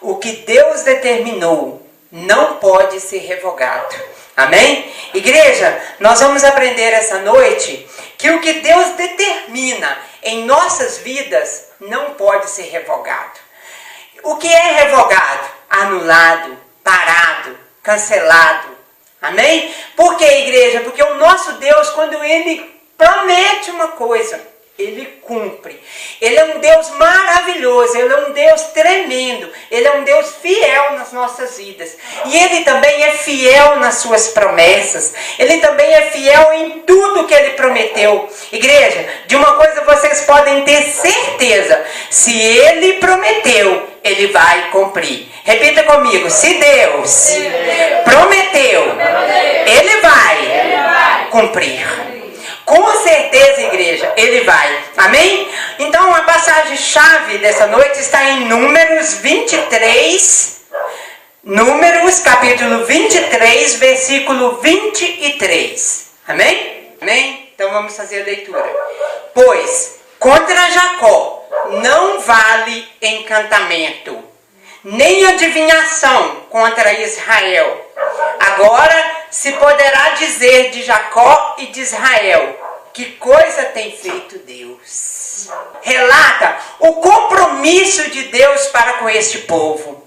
o que Deus determinou não pode ser revogado. Amém? Igreja, nós vamos aprender essa noite que o que Deus determina em nossas vidas não pode ser revogado. O que é revogado? Anulado, parado, cancelado. Amém? Por que, igreja? Porque o nosso Deus, quando Ele promete uma coisa, Ele cumpre. Ele é um Deus maravilhoso, Ele é um Deus tremendo, Ele é um Deus fiel nas nossas vidas. E Ele também é fiel nas suas promessas. Ele também é fiel em tudo que Ele prometeu. Igreja, de uma coisa vocês podem ter certeza: se Ele prometeu, Ele vai cumprir. Repita comigo: se Deus prometeu, Ele vai cumprir. Com certeza, igreja, Ele vai. Amém? Então, a passagem-chave dessa noite está em Números 23. Números, capítulo 23, versículo 23. Amém? Amém? Então, vamos fazer a leitura. Pois, contra Jacó não vale encantamento, nem adivinhação contra Israel. Agora se poderá dizer de Jacó e de Israel: que coisa tem feito Deus. Relata o compromisso de Deus para com este povo.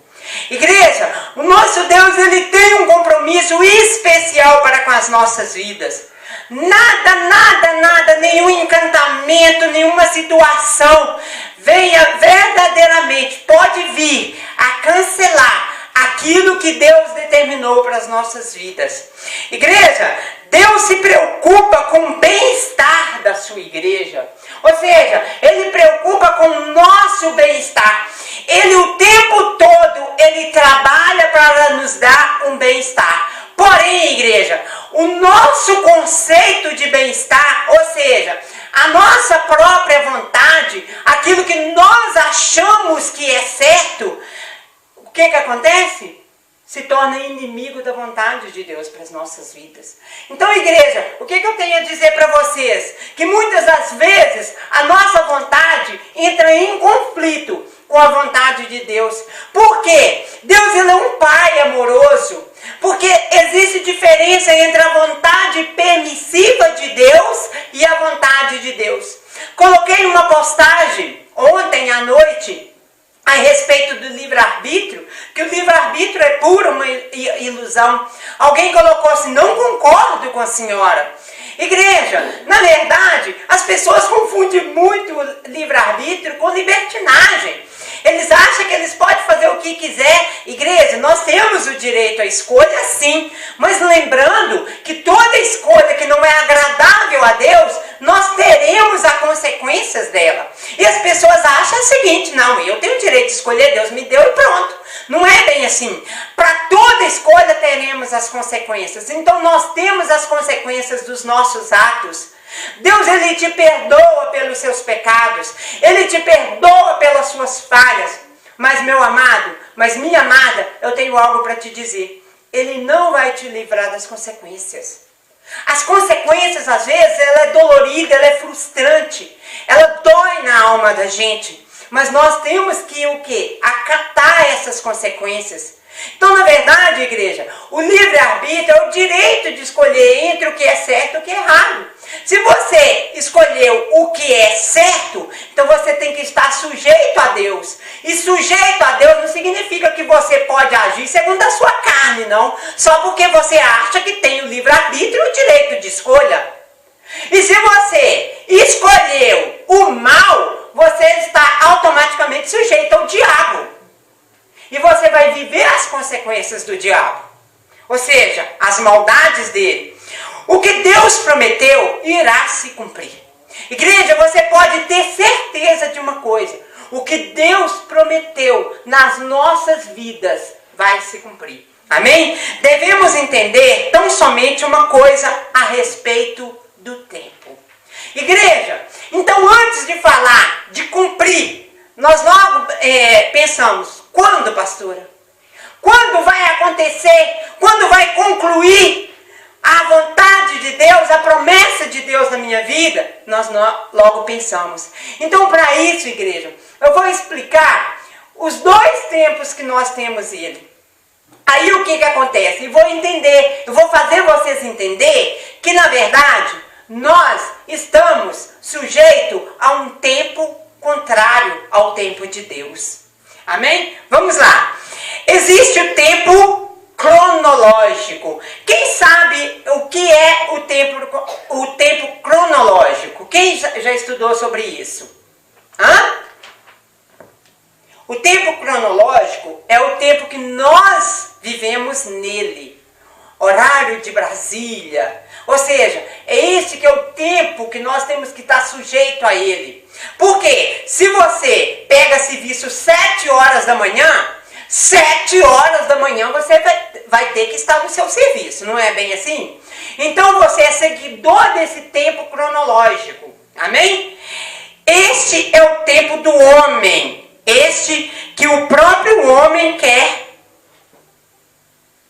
Igreja, o nosso Deus, Ele tem um compromisso especial para com as nossas vidas. Nada, nenhum encantamento, nenhuma situação verdadeiramente pode vir a cancelar aquilo que Deus determinou para as nossas vidas. Igreja, Deus se preocupa com o bem-estar da sua igreja. Ou seja, Ele preocupa com o nosso bem-estar. Ele o tempo todo, Ele trabalha para nos dar um bem-estar. Porém, igreja, o nosso conceito de bem-estar, ou seja, a nossa própria vontade, aquilo que nós achamos que é certo, o que acontece? Se torna inimigo da vontade de Deus para as nossas vidas. Então, igreja, o que eu tenho a dizer para vocês? Que muitas das vezes a nossa vontade entra em conflito com a vontade de Deus. Por quê? Deus, Ele é um Pai amoroso. Porque existe diferença entre a vontade permissiva de Deus e a vontade de Deus. Coloquei uma postagem ontem à noite a respeito do livre-arbítrio, que o livre-arbítrio é pura uma ilusão. Alguém colocou assim: não concordo com a senhora. Igreja, na verdade, as pessoas confundem muito o livre-arbítrio com libertinagem. Eles acham que eles podem fazer o que quiser. Igreja, nós temos o direito à escolha, sim. Mas lembrando que toda escolha que não é agradável a Deus, nós teremos as consequências dela. E as pessoas acham o seguinte: não, eu tenho o direito de escolher, Deus me deu e pronto. Não é bem assim. Para toda escolha teremos as consequências. Então nós temos as consequências dos nossos atos. Deus, Ele te perdoa pelos seus pecados. Ele te perdoa pelas suas falhas. Mas, meu amado, mas minha amada, eu tenho algo para te dizer. Ele não vai te livrar das consequências. As consequências, às vezes, ela é dolorida, ela é frustrante. Ela dói na alma da gente. Mas nós temos que o quê? Acatar essas consequências. Então, na verdade, igreja, o livre-arbítrio é o direito de escolher entre o que é certo e o que é errado. Se você escolheu o que é certo, então você tem que estar sujeito a Deus. E sujeito a Deus não significa que você pode agir segundo a sua carne, não. Só porque você acha que tem o livre-arbítrio e o direito de escolha. E se você escolheu o mal, você está automaticamente sujeito ao diabo. E você vai viver as consequências do diabo. Ou seja, as maldades dele. O que Deus prometeu irá se cumprir. Igreja, você pode ter certeza de uma coisa: o que Deus prometeu nas nossas vidas vai se cumprir. Amém? Devemos entender tão somente uma coisa a respeito do tempo. Igreja, então antes de falar de cumprir, nós logo pensamos: quando, pastora? Quando vai acontecer? Quando vai concluir a vontade de Deus, a promessa de Deus na minha vida? Nós logo pensamos. Então, para isso, igreja, eu vou explicar os dois tempos que nós temos ele. Aí o que acontece? Eu vou fazer vocês entender que, na verdade, nós estamos sujeitos a um tempo contrário ao tempo de Deus. Amém? Vamos lá. Existe o tempo cronológico. Quem sabe o que é o tempo cronológico? Quem já estudou sobre isso? O tempo cronológico é o tempo que nós vivemos nele. Horário de Brasília. Ou seja, é esse que é o tempo que nós temos que estar sujeito a ele. Porque se você pega serviço 7 horas da manhã, 7 horas da manhã você vai ter que estar no seu serviço, não é bem assim? Então você é seguidor desse tempo cronológico. Amém? Este é o tempo do homem. Este que o próprio homem quer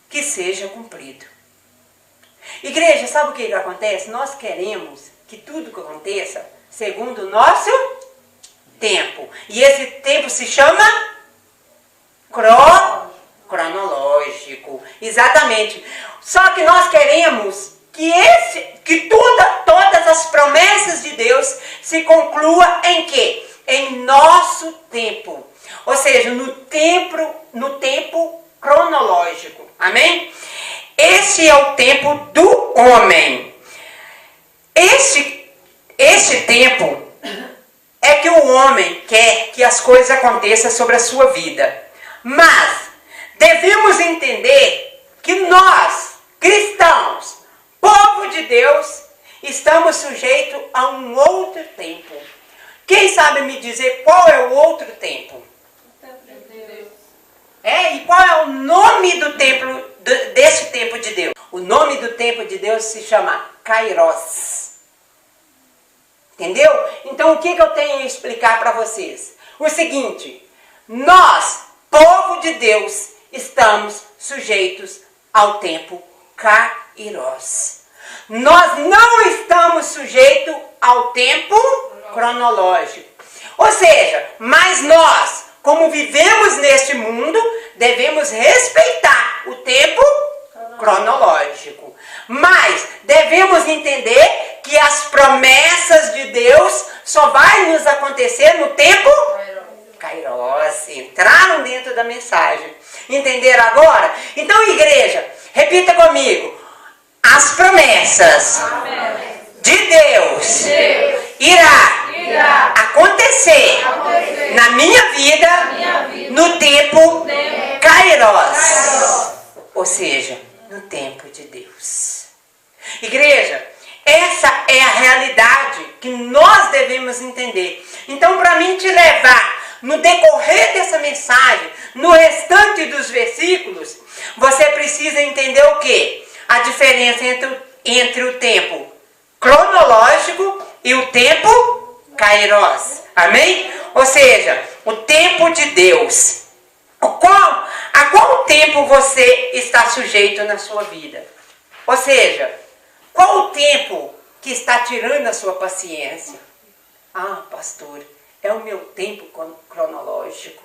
que seja cumprido. Igreja, sabe o que acontece? Nós queremos que tudo que aconteça segundo o nosso tempo. E esse tempo se chama cronológico. Exatamente. Só que nós queremos que todas as promessas de Deus se concluam em quê? Em nosso tempo. Ou seja, no tempo cronológico. Amém? Este é o tempo do homem. Este tempo é que o homem quer que as coisas aconteçam sobre a sua vida. Mas devemos entender que nós, cristãos, povo de Deus, estamos sujeitos a um outro tempo. Quem sabe me dizer qual é o outro tempo? E qual é o nome do tempo, desse tempo de Deus? O nome do tempo de Deus se chama Kairos. Entendeu? Então o que eu tenho a explicar para vocês? O seguinte, nós, povo de Deus, estamos sujeitos ao tempo Kairos. Nós não estamos sujeitos ao tempo cronológico. Ou seja, mas nós, como vivemos neste mundo, devemos respeitar o tempo cronológico. Mas devemos entender que as promessas de Deus só vai nos acontecer no tempo Kairos. Entraram dentro da mensagem. Entenderam agora? Então, igreja, repita comigo. As promessas de Deus irá acontecer na minha vida no tempo Kairos. Ou seja, no tempo de Deus. Igreja, essa é a realidade que nós devemos entender. Então, para mim te levar no decorrer dessa mensagem, no restante dos versículos, você precisa entender o quê? A diferença entre o tempo cronológico e o tempo Kairos. Amém? Ou seja, o tempo de Deus. A qual tempo você está sujeito na sua vida? Ou seja, qual o tempo que está tirando a sua paciência? Pastor, é o meu tempo cronológico.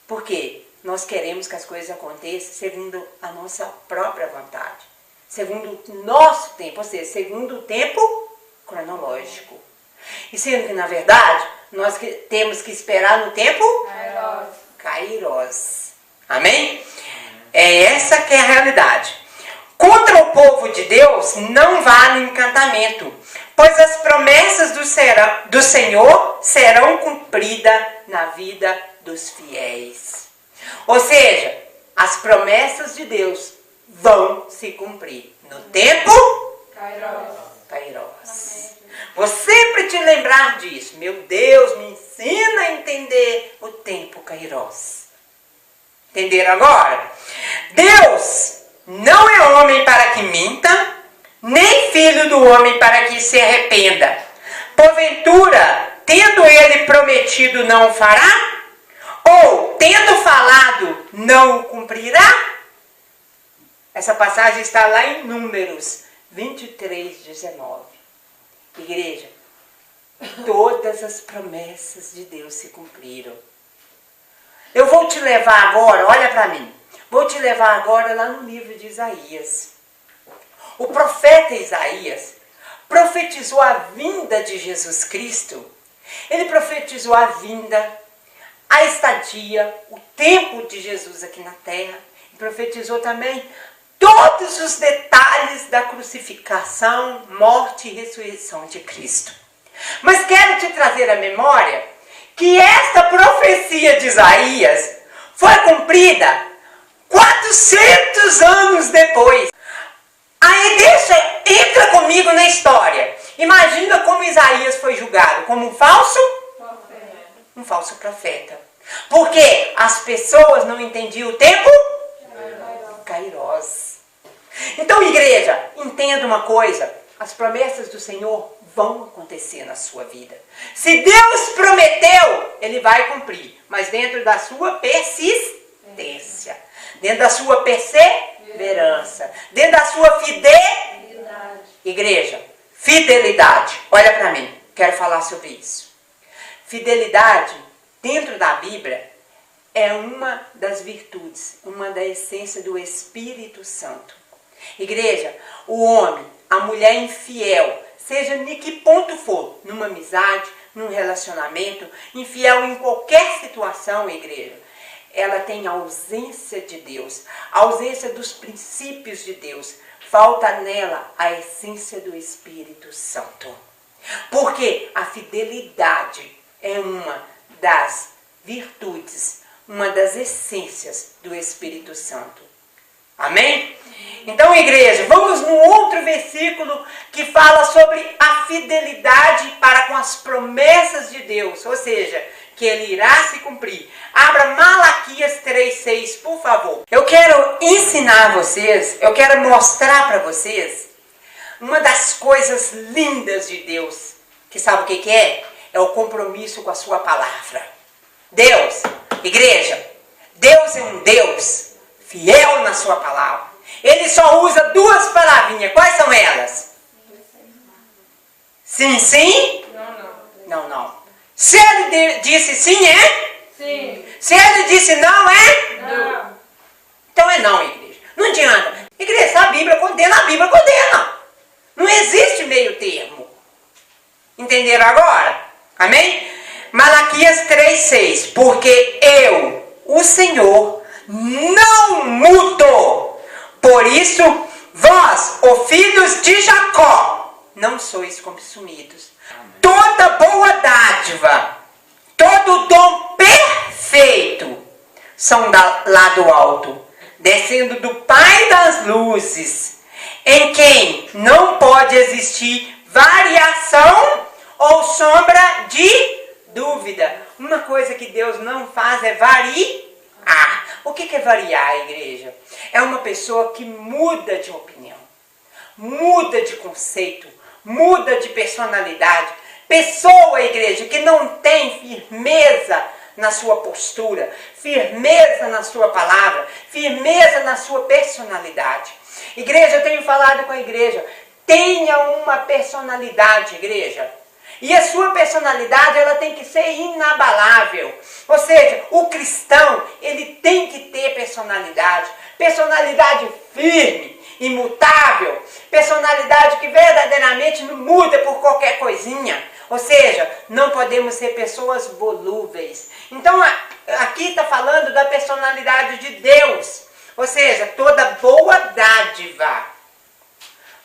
Por quê? Nós queremos que as coisas aconteçam segundo a nossa própria vontade. Segundo o nosso tempo, ou seja, segundo o tempo cronológico. E sendo que, na verdade, nós temos que esperar no tempo Kairos. Amém? É essa que é a realidade. Contra o povo de Deus não vale encantamento, pois as promessas do Senhor serão cumpridas na vida dos fiéis. Ou seja, as promessas de Deus vão se cumprir no tempo Kairos. Vou sempre te lembrar disso. Meu Deus, me ensina a entender o tempo Kairos. Entenderam agora? Deus não é homem para que minta, nem filho do homem para que se arrependa. Porventura, tendo ele prometido, não o fará? Ou, tendo falado, não o cumprirá? Essa passagem está lá em Números 23, 19. Igreja, todas as promessas de Deus se cumpriram. Eu vou te levar agora, olha para mim. Vou te levar agora lá no livro de Isaías. O profeta Isaías profetizou a vinda de Jesus Cristo. Ele profetizou a vinda, a estadia, o tempo de Jesus aqui na terra. Ele profetizou também todos os detalhes da crucificação, morte e ressurreição de Cristo. Mas quero te trazer à memória que esta profecia de Isaías foi cumprida 400 anos depois. Aí entra comigo na história. Imagina como Isaías foi julgado, como um falso profeta. Porque as pessoas não entendiam o tempo Kairos. Então, igreja, entenda uma coisa. As promessas do Senhor vão acontecer na sua vida. Se Deus prometeu, Ele vai cumprir. Mas dentro da sua persistência. Dentro da sua perseverança. Dentro da sua fidelidade. Igreja, fidelidade. Olha para mim, quero falar sobre isso. Fidelidade, dentro da Bíblia, é uma das virtudes, uma da essência do Espírito Santo. Igreja, o homem, a mulher infiel, seja em que ponto for, numa amizade, num relacionamento, infiel em qualquer situação, igreja, ela tem ausência de Deus, ausência dos princípios de Deus. Falta nela a essência do Espírito Santo. Porque a fidelidade é uma das virtudes, uma das essências do Espírito Santo. Amém? Então, igreja, vamos num outro versículo que fala sobre a fidelidade para com as promessas de Deus, ou seja, que Ele irá se cumprir. Abra Malaquias 3:6, por favor. Eu quero ensinar vocês, eu quero mostrar para vocês uma das coisas lindas de Deus, que sabe o que é? É o compromisso com a sua palavra. Deus, igreja, Deus é um Deus fiel na sua palavra. Ele só usa duas palavrinhas. Quais são elas? Sim, sim? Não, não. Se ele disse sim, é? Sim. Se ele disse não, é? Não. Então é não, igreja. Não adianta. Igreja, a Bíblia condena. Não existe meio termo. Entenderam agora? Amém? Malaquias 3:6. Porque eu, o Senhor, não mudo. Por isso, vós, ó filhos de Jacó, não sois consumidos. Toda boa dádiva, todo dom perfeito, são lá do alto, descendo do Pai das luzes, em quem não pode existir variação ou sombra de dúvida. Uma coisa que Deus não faz é variar. O que é variar, igreja? É uma pessoa que muda de opinião, muda de conceito, muda de personalidade. Pessoa, igreja, que não tem firmeza na sua postura, firmeza na sua palavra, firmeza na sua personalidade. Igreja, eu tenho falado com a igreja, tenha uma personalidade, igreja. E a sua personalidade, ela tem que ser inabalável. Ou seja, o cristão, ele tem que ter personalidade. Personalidade firme, imutável. Personalidade que verdadeiramente não muda por qualquer coisinha. Ou seja, não podemos ser pessoas volúveis. Então, aqui está falando da personalidade de Deus. Ou seja, toda boa dádiva,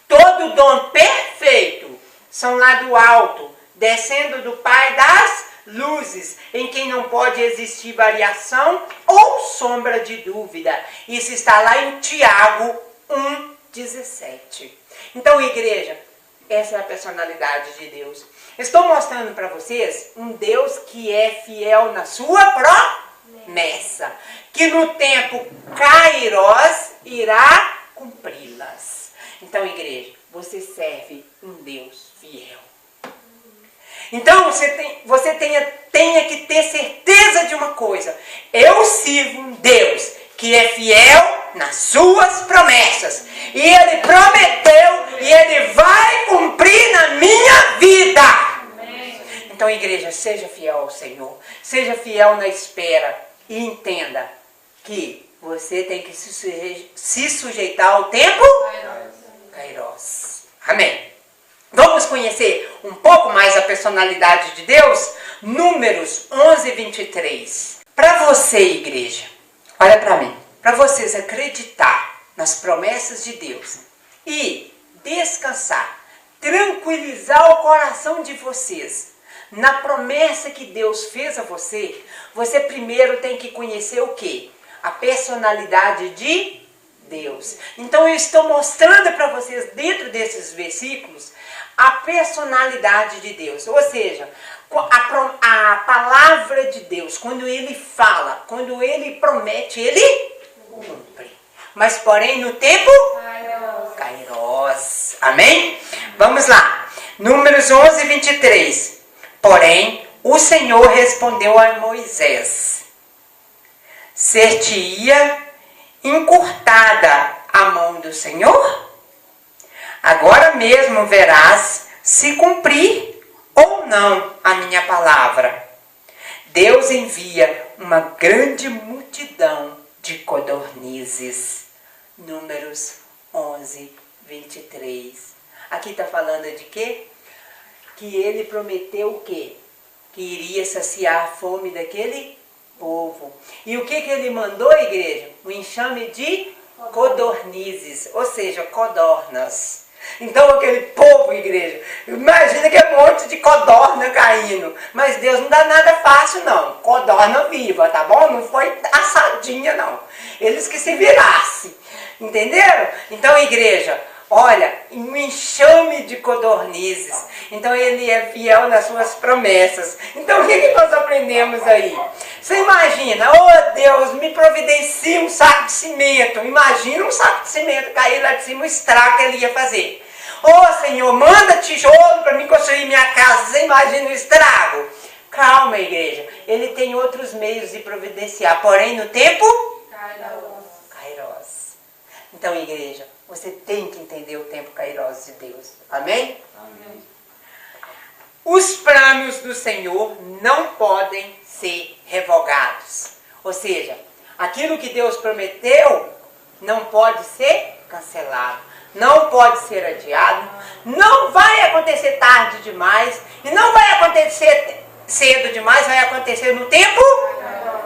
todo dom perfeito, são lá do alto, descendo do Pai das luzes, em quem não pode existir variação ou sombra de dúvida. Isso está lá em Tiago 1,17. Então, igreja, essa é a personalidade de Deus. Estou mostrando para vocês um Deus que é fiel na sua promessa, que no tempo Kairos irá cumpri-las. Então, igreja, você serve um Deus fiel. Então você tenha que ter certeza de uma coisa. Eu sirvo um Deus que é fiel nas suas promessas. E Ele prometeu e Ele vai cumprir na minha vida. Amém. Então, igreja, seja fiel ao Senhor. Seja fiel na espera. E entenda que você tem que se sujeitar ao tempo Kairos. Amém. Vamos conhecer um pouco mais a personalidade de Deus? Números 11, 23. Para você, igreja, olha para mim. Para vocês acreditar nas promessas de Deus e descansar, tranquilizar o coração de vocês na promessa que Deus fez a você, você primeiro tem que conhecer o quê? A personalidade de Deus. Então eu estou mostrando para vocês dentro desses versículos a personalidade de Deus. Ou seja, a palavra de Deus, quando Ele fala, quando Ele promete, Ele cumpre. Mas porém no tempo Kairos. Amém? Vamos lá. Números 11, 23. Porém, o Senhor respondeu a Moisés: ser-te-ia encurtada a mão do Senhor? Agora mesmo verás se cumprir ou não a minha palavra. Deus envia uma grande multidão de codornizes. Números 11, 23. Aqui está falando de quê? Que ele prometeu o quê? Que iria saciar a fome daquele povo. E o que ele mandou, igreja? Um enxame de codornizes, ou seja, codornas. Então aquele povo, igreja, imagina que é um monte de codorna caindo. Mas Deus não dá nada fácil não. Codorna viva, tá bom? Não foi assadinha não. Eles que se virassem. Entenderam? Então, igreja, olha, um enxame de codornizes. Então ele é fiel nas suas promessas. Então o que nós aprendemos aí? Você imagina, oh Deus, me providencia um saco de cimento. Imagina um saco de cimento cair lá de cima, o estrago que ele ia fazer. Oh Senhor, manda tijolo para mim construir minha casa. Você imagina o estrago? Calma, igreja. Ele tem outros meios de providenciar. Porém, no tempo Kairos. Então, igreja, você tem que entender o tempo Kairos de Deus. Amém? Amém. Os planos do Senhor não podem ser revogados. Ou seja, aquilo que Deus prometeu não pode ser cancelado. Não pode ser adiado. Não vai acontecer tarde demais. E não vai acontecer cedo demais. Vai acontecer no tempo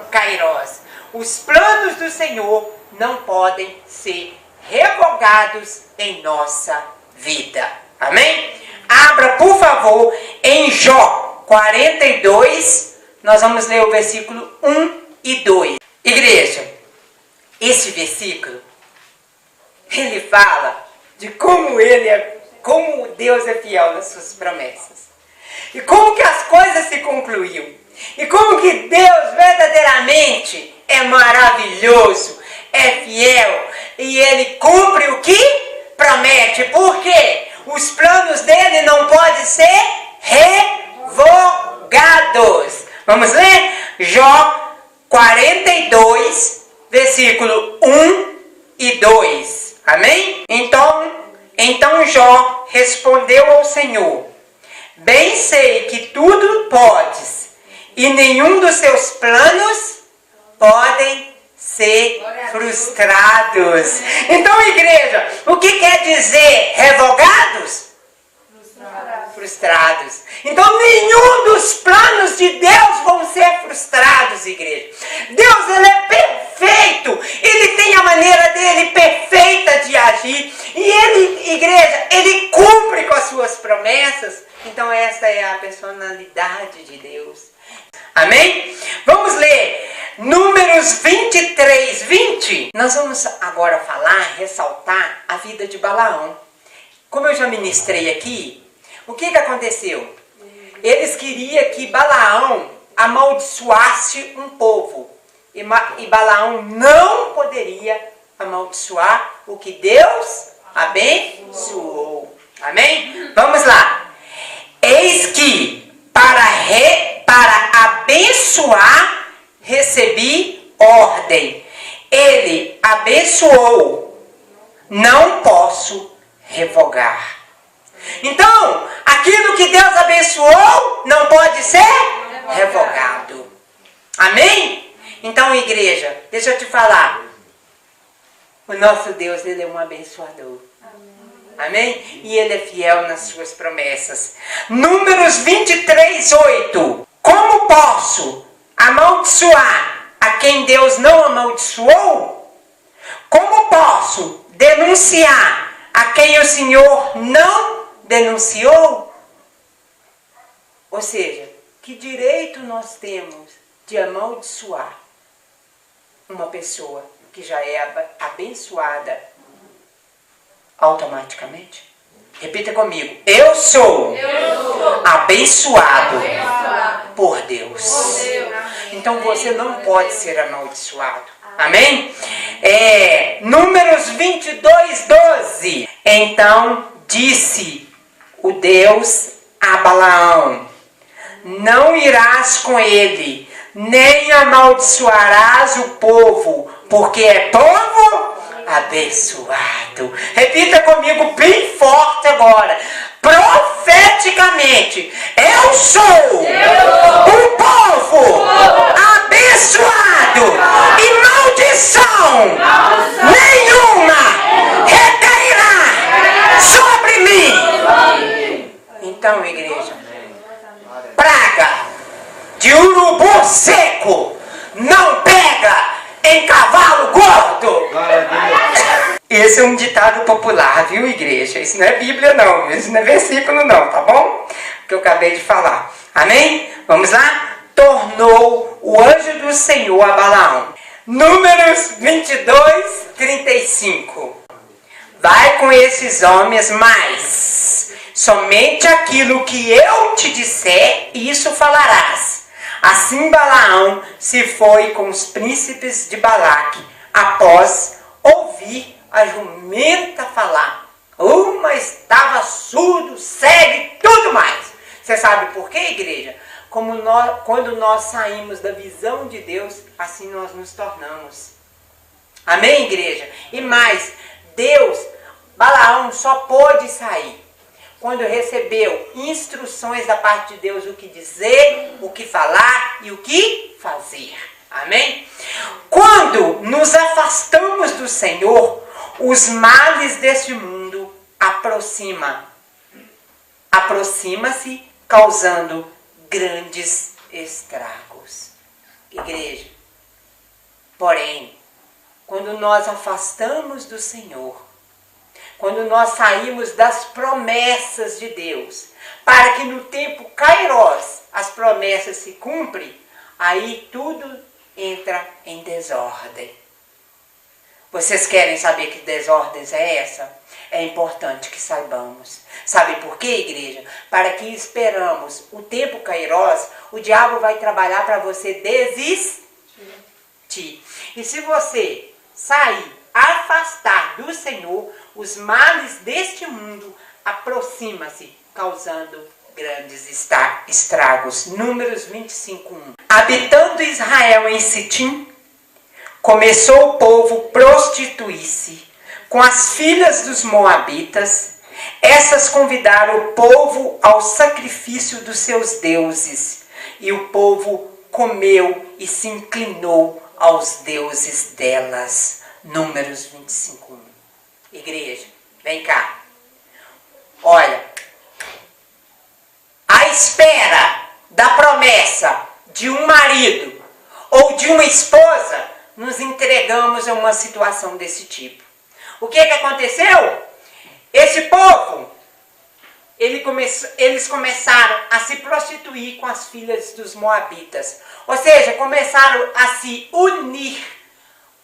Kairos. Os planos do Senhor não podem ser revogados em nossa vida. Amém? Abra, por favor, em Jó 42, nós vamos ler o versículo 1 e 2. Igreja, esse versículo, ele fala de como Deus é fiel nas suas promessas. E como que as coisas se concluíam. E como que Deus verdadeiramente é maravilhoso, é fiel, e Ele cumpre o que promete. Por quê? Os planos dele não podem ser revogados. Vamos ler? Jó 42, versículo 1 e 2. Amém? Então Jó respondeu ao Senhor: bem sei que tudo podes, e nenhum dos seus planos podem ser frustrados. Então, igreja, o que quer dizer revogados? Frustrados. Então, nenhum dos planos de Deus vão ser frustrados, igreja. Deus, ele é perfeito. Ele tem a maneira dele perfeita de agir. E ele, igreja, ele cumpre com as suas promessas. Então, essa é a personalidade de Deus. Amém? Vamos ler Números 23, 20. Nós vamos agora falar, ressaltar a vida de Balaão. Como eu já ministrei aqui, o que aconteceu? Eles queriam que Balaão amaldiçoasse um povo. E Balaão não poderia amaldiçoar o que Deus abençoou. Amém? Vamos lá. Eis que para abençoar recebi ordem. Ele abençoou. Não posso revogar. Então, aquilo que Deus abençoou não pode ser revogado. Amém? Então, igreja, deixa eu te falar. O nosso Deus, Ele é um abençoador. Amém? E Ele é fiel nas suas promessas. Números 23, 8. Como posso amaldiçoar a quem Deus não amaldiçoou? Como posso denunciar a quem o Senhor não denunciou? Ou seja, que direito nós temos de amaldiçoar uma pessoa que já é abençoada automaticamente? Repita comigo. Eu sou abençoado por Deus. Então você não pode ser amaldiçoado. Amém? Números 22, 12. Então disse o Deus a Balaão: não irás com ele, nem amaldiçoarás o povo, porque é povo abençoado. Repita comigo bem forte agora. Profeticamente, eu sou um povo abençoado e maldição nenhuma recairá sobre mim. Então, igreja, praga de urubu seco não pega em cavalo gordo. Esse é um ditado popular, viu, igreja? Isso não é Bíblia não, isso não é versículo não, tá bom? Que eu acabei de falar. Amém? Vamos lá? Tornou o anjo do Senhor a Balaão. Números 22, 35. Vai com esses homens, mas somente aquilo que eu te disser, isso falarás. Assim Balaão se foi com os príncipes de Balaque, após ouvir a jumenta falar. Uma estava surdo, cego e tudo mais. Você sabe por quê, igreja? Quando nós saímos da visão de Deus, assim nós nos tornamos. Amém, igreja? E mais, Balaão só pôde sair quando recebeu instruções da parte de Deus, o que dizer, o que falar e o que fazer. Amém? Quando nos afastamos do Senhor, os males deste mundo aproxima-se, causando grandes estragos. Igreja, porém, quando nós afastamos do Senhor, quando nós saímos das promessas de Deus, para que no tempo Kairós as promessas se cumprem, aí tudo entra em desordem. Vocês querem saber que desordem é essa? É importante que saibamos. Sabe por quê, igreja? Para que esperamos o tempo Kairós, o diabo vai trabalhar para você desistir. E se você sair, afastar do Senhor, os males deste mundo aproxima-se, causando grandes estragos. Números 25, 1. Habitando Israel em Sitim, começou o povo prostituir-se com as filhas dos moabitas. Essas convidaram o povo ao sacrifício dos seus deuses, e o povo comeu e se inclinou aos deuses delas. Números 25, 1. Igreja, vem cá. Olha, à espera da promessa de um marido ou de uma esposa, nos entregamos a uma situação desse tipo. O que aconteceu? Esse povo, eles começaram a se prostituir com as filhas dos moabitas. Ou seja, começaram a se unir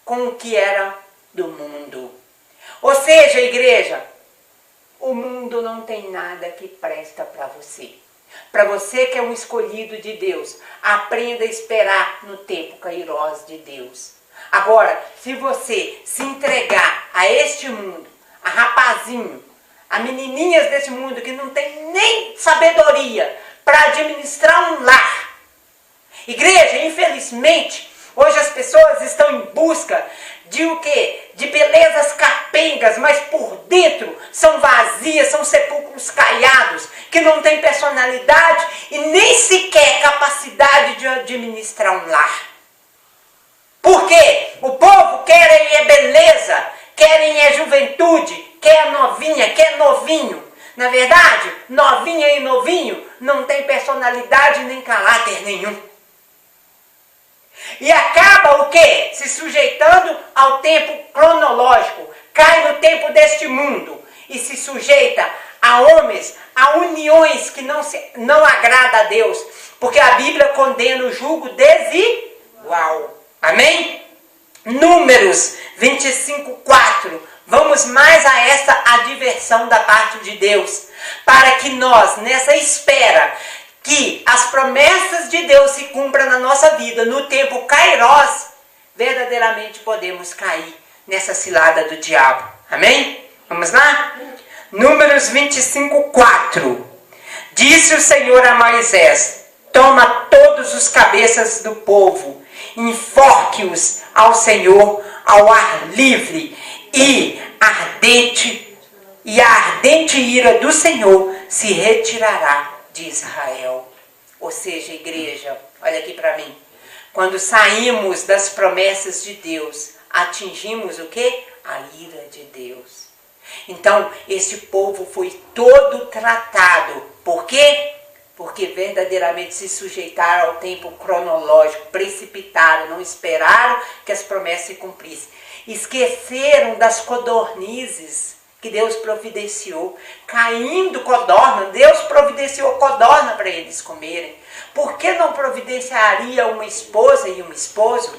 com o que era do mundo. Ou seja, igreja, o mundo não tem nada que presta para você. Para você que é um escolhido de Deus, aprenda a esperar no tempo Kairós de Deus. Agora, se você se entregar a este mundo, a rapazinho, a menininhas desse mundo que não tem nem sabedoria para administrar um lar. Igreja, infelizmente, hoje as pessoas estão em busca de o quê? De belezas capengas, mas por dentro são vazias, são sepulcros caiados, que não têm personalidade e nem sequer capacidade de administrar um lar. Por quê? O povo querem é beleza, querem é juventude, quer novinha, quer novinho. Na verdade, novinha e novinho não tem personalidade nem caráter nenhum. E acaba o quê? Se sujeitando ao tempo cronológico. Cai no tempo deste mundo e se sujeita a homens, a uniões que não agrada a Deus. Porque a Bíblia condena o julgo desigual. Amém? Números 25:4. Vamos mais a essa adversão da parte de Deus. Para que nós, nessa espera, que as promessas de Deus se cumpram na nossa vida, no tempo kairós, verdadeiramente podemos cair nessa cilada do diabo. Amém? Vamos lá? Números 25:4. Disse o Senhor a Moisés: toma todos os cabeças do povo, enforque-os ao Senhor ao ar livre, e a ardente ira do Senhor se retirará de Israel. Ou seja, igreja, olha aqui para mim. Quando saímos das promessas de Deus, atingimos o quê? A ira de Deus. Então, esse povo foi todo tratado. Por quê? Porque verdadeiramente se sujeitaram ao tempo cronológico, precipitaram, não esperaram que as promessas se cumprissem. Esqueceram das codornizes que Deus providenciou. Caindo codorna, Deus providenciou codorna para eles comerem. Por que não providenciaria uma esposa e um esposo?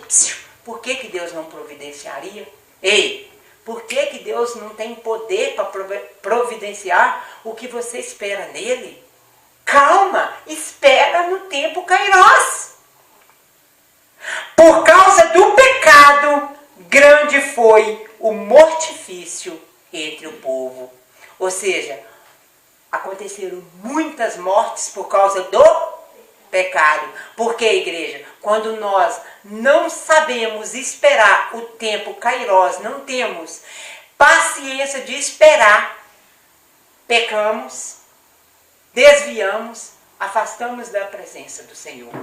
Por que Deus não providenciaria? Ei, por que Deus não tem poder para providenciar o que você espera nele? Calma, espera no tempo kairós. Por causa do pecado, grande foi o mortifício entre o povo. Ou seja, aconteceram muitas mortes por causa do pecado. Por que, igreja? Quando nós não sabemos esperar o tempo kairós, não temos paciência de esperar, pecamos, desviamos, afastamos da presença do Senhor.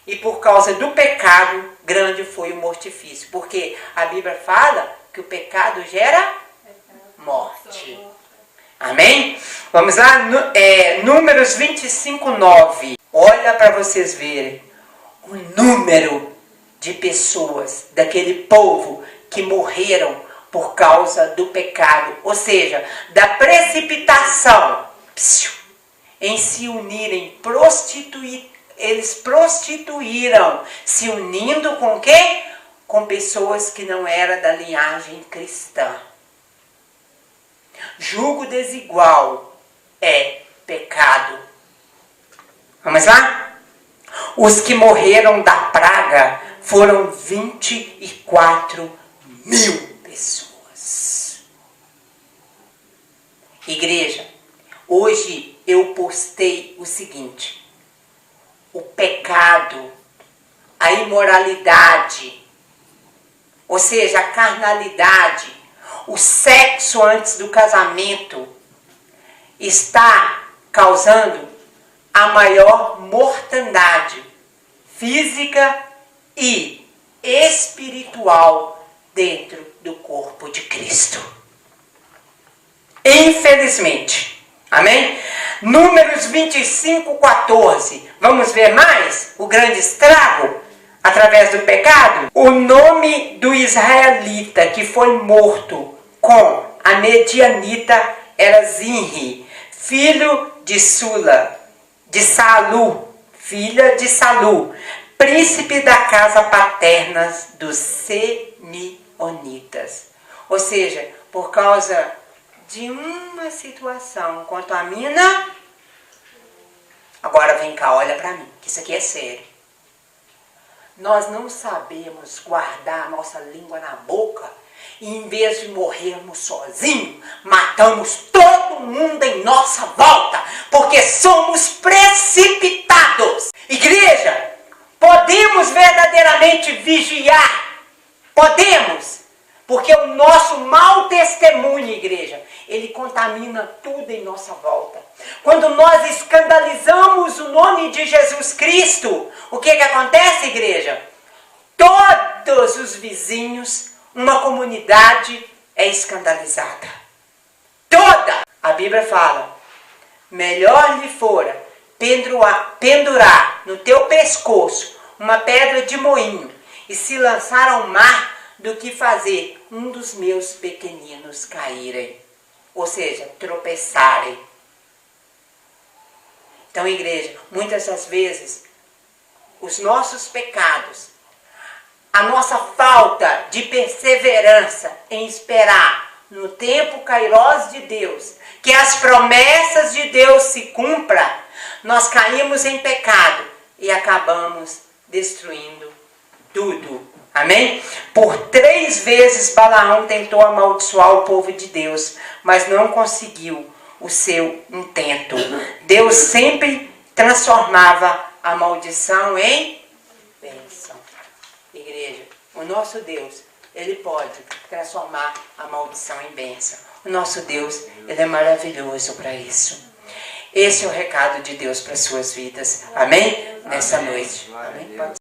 E por causa do pecado, grande foi o mortifício. Porque a Bíblia fala que o pecado gera morte. Amém? Vamos lá, Números 25:9. Olha para vocês verem o número de pessoas daquele povo que morreram por causa do pecado. Ou seja, da precipitação em se unirem, eles prostituíram, se unindo com o quê? Com pessoas que não eram da linhagem cristã. Julgo desigual é pecado. Vamos lá? Os que morreram da praga foram 24 mil pessoas. Igreja, hoje eu postei o seguinte: o pecado, a imoralidade, ou seja, a carnalidade, o sexo antes do casamento, está causando a maior mortandade física e espiritual dentro do corpo de Cristo. Infelizmente. Amém? Números 25:14. Vamos ver mais o grande estrago através do pecado? O nome do israelita que foi morto com a medianita era Zinri, filho de Salu, filha de Salu, príncipe da casa paterna dos Semionitas. Ou seja, por causa de uma situação quanto a mina. Agora vem cá, olha para mim, que isso aqui é sério. Nós não sabemos guardar a nossa língua na boca e em vez de morrermos sozinhos, matamos todo mundo em nossa volta, porque somos precipitados. Igreja, podemos verdadeiramente vigiar, podemos, porque o nosso mau testemunho, igreja, ele contamina tudo em nossa volta. Quando nós escandalizamos o nome de Jesus Cristo, o que acontece, igreja? Toda todos os vizinhos, uma comunidade é escandalizada. Toda! A Bíblia fala, melhor lhe fora pendurar no teu pescoço uma pedra de moinho e se lançar ao mar do que fazer um dos meus pequeninos caírem. Ou seja, tropeçarem. Então, igreja, muitas das vezes, os nossos pecados, a nossa falta de perseverança em esperar no tempo kairos de Deus, que as promessas de Deus se cumpram, nós caímos em pecado e acabamos destruindo tudo. Amém? Por 3 vezes Balaão tentou amaldiçoar o povo de Deus, mas não conseguiu o seu intento. Deus sempre transformava a maldição em bênção. Igreja, o nosso Deus, Ele pode transformar a maldição em bênção. O nosso Deus, Ele é maravilhoso para isso. Esse é o recado de Deus para as suas vidas. Amém? Nessa noite. Amém?